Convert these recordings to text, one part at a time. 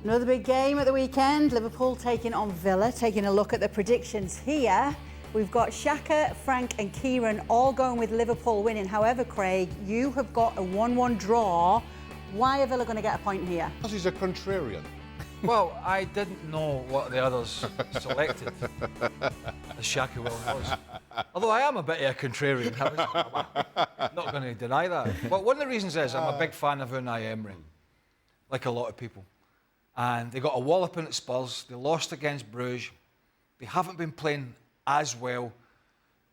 Another big game at the weekend. Liverpool taking on Villa. Taking a look at the predictions here. We've got Shaka, Frank and Kieran all going with Liverpool winning. However, Craig, you have got a 1-1 draw. Why are Villa going to get a point here? Because he's a contrarian. Well, I didn't know what the others selected, as Shaka well was. Although I am a bit of a contrarian, I'm not going to deny that. But one of the reasons is I'm a big fan of Unai Emery, like a lot of people. And they got a walloping at Spurs. They lost against Bruges. They haven't been playing as well.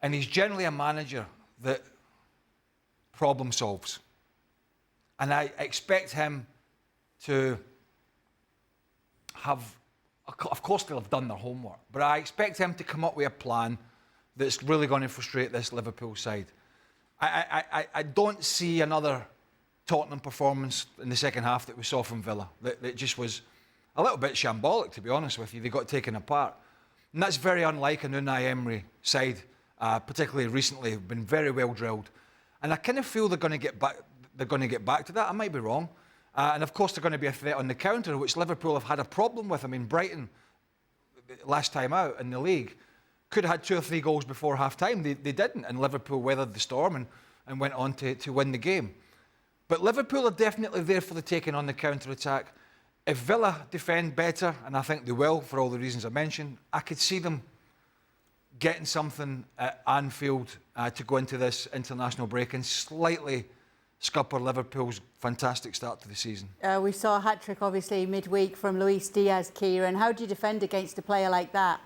And he's generally a manager that problem solves. And I expect him to have, of course they'll have done their homework, but I expect him to come up with a plan that's really going to frustrate this Liverpool side. I don't see another Tottenham performance in the second half that we saw from Villa. That just was a little bit shambolic, to be honest with you. They got taken apart. And that's very unlike an Unai Emery side, particularly recently, have been very well drilled. And I kind of feel they're going to get back to that. I might be wrong. And of course, they're going to be a threat on the counter, which Liverpool have had a problem with. I mean, Brighton, last time out in the league, could have had 2 or 3 goals before half-time. They didn't, and Liverpool weathered the storm and went on to win the game. But Liverpool are definitely there for the taking on the counter-attack. If Villa defend better, and I think they will, for all the reasons I mentioned, I could see them getting something at Anfield to go into this international break and slightly scupper Liverpool's fantastic start to the season. We saw a hat-trick, obviously, midweek from Luis Diaz, Kieran. How do you defend against a player like that?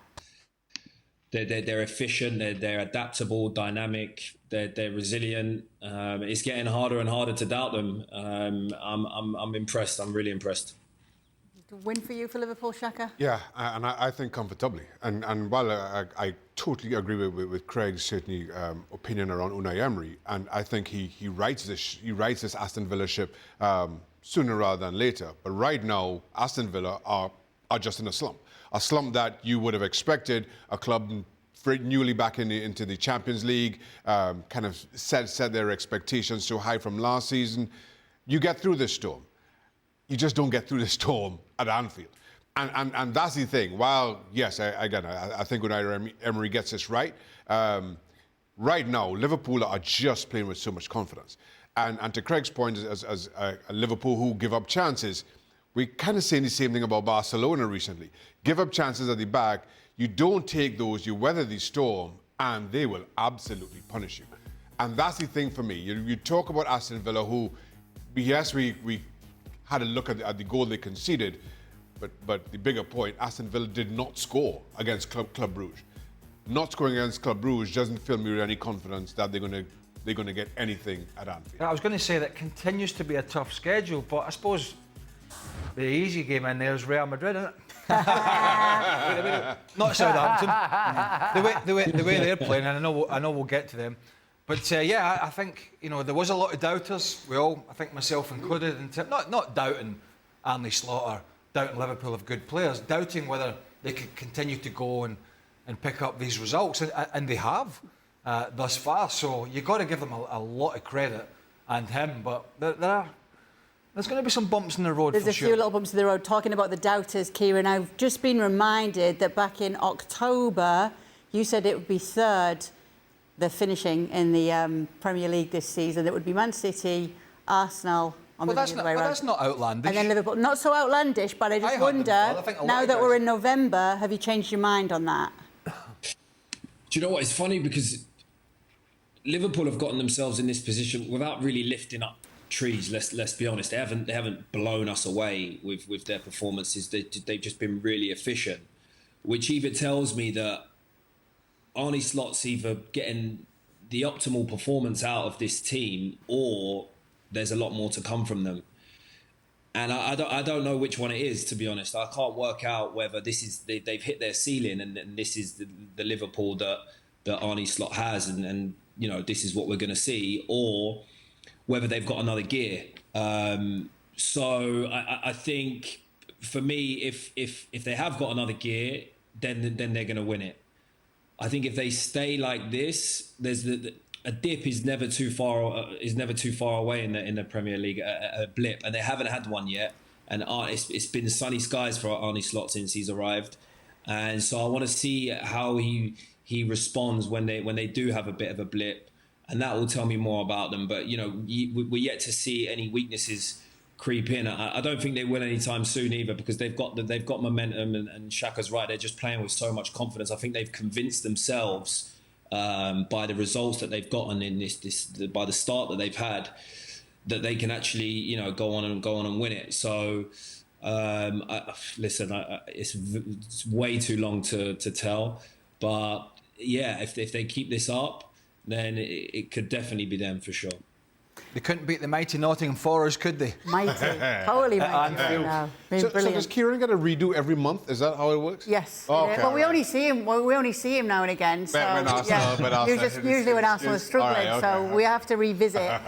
They're efficient, they're adaptable, dynamic, they're resilient. It's getting harder and harder to doubt them. I'm impressed. I'm really impressed. Win for you for Liverpool, Shaka? Yeah, and I think comfortably. And while I totally agree with Craig's certainly opinion around Unai Emery, and I think he rights this Aston Villa ship sooner rather than later. But right now, Aston Villa are just in a slump that you would have expected a club newly back into the Champions League, kind of set their expectations so high from last season. You get through this storm. You just don't get through the storm at Anfield. And that's the thing. While, yes, I think Unai Emery gets this right. Right now, Liverpool are just playing with so much confidence. And to Craig's point, as a Liverpool who give up chances, we kind of saying the same thing about Barcelona recently. Give up chances at the back. You don't take those, you weather the storm, and they will absolutely punish you. And that's the thing for me. You talk about Aston Villa, who, yes, we had a look at the goal they conceded, but the bigger point, Aston Villa did not score against Club Brugge. Not scoring against Club Brugge doesn't fill me with any confidence that they're going to get anything at Anfield. I was going to say that continues to be a tough schedule, but I suppose the easy game in there is Real Madrid, isn't it? Not Southampton. The way they're playing, and I know we'll get to them. But yeah, I think there was a lot of doubters. We all, I think myself included, not doubting Arne Slaughter, doubting Liverpool have good players, doubting whether they could continue to go and pick up these results, and they have thus far. So you've got to give them a lot of credit, and him. But there's going to be some bumps in the road. There's a few little bumps in the road. Talking about the doubters, Kieran, I've just been reminded that back in October, you said it would be third. They're finishing in the Premier League this season. It would be Man City, Arsenal. That's not outlandish. And then Liverpool. Not so outlandish, but I just wonder, now that we're in November, have you changed your mind on that? Do you know what? It's funny because Liverpool have gotten themselves in this position without really lifting up trees. Let's be honest. They haven't blown us away with their performances. They've just been really efficient, which either tells me that Arne Slot's either getting the optimal performance out of this team, or there's a lot more to come from them. And I don't know which one it is, to be honest. I can't work out whether this is they've hit their ceiling and this is the Liverpool that Arne Slot has, and this is what we're going to see, or whether they've got another gear. So I think for me, if they have got another gear, then they're going to win it. I think if they stay like this, there's a dip is never too far away in the Premier League, a blip, and they haven't had one yet. it's been sunny skies for Arne Slot since he's arrived, and so I want to see how he responds when they do have a bit of a blip, and that will tell me more about them. But we're yet to see any weaknesses creep in. I don't think they will anytime soon either, because they've got momentum, and Shaka's right. They're just playing with so much confidence. I think they've convinced themselves by the results that they've gotten in by the start that they've had, that they can actually go on and win it. So it's way too long to tell, but yeah, if they keep this up, then it could definitely be them for sure. They couldn't beat the mighty Nottingham Forest, could they? Mighty, totally mighty. Anfield. So Brilliant. does Kieran get a redo every month? Is that how it works? Yes. Oh, okay, Well, we right. only see him. Well, we only see him now and again. So When Arsenal- when Arsenal- usually when Arsenal is struggling, all right, okay. so we have to revisit.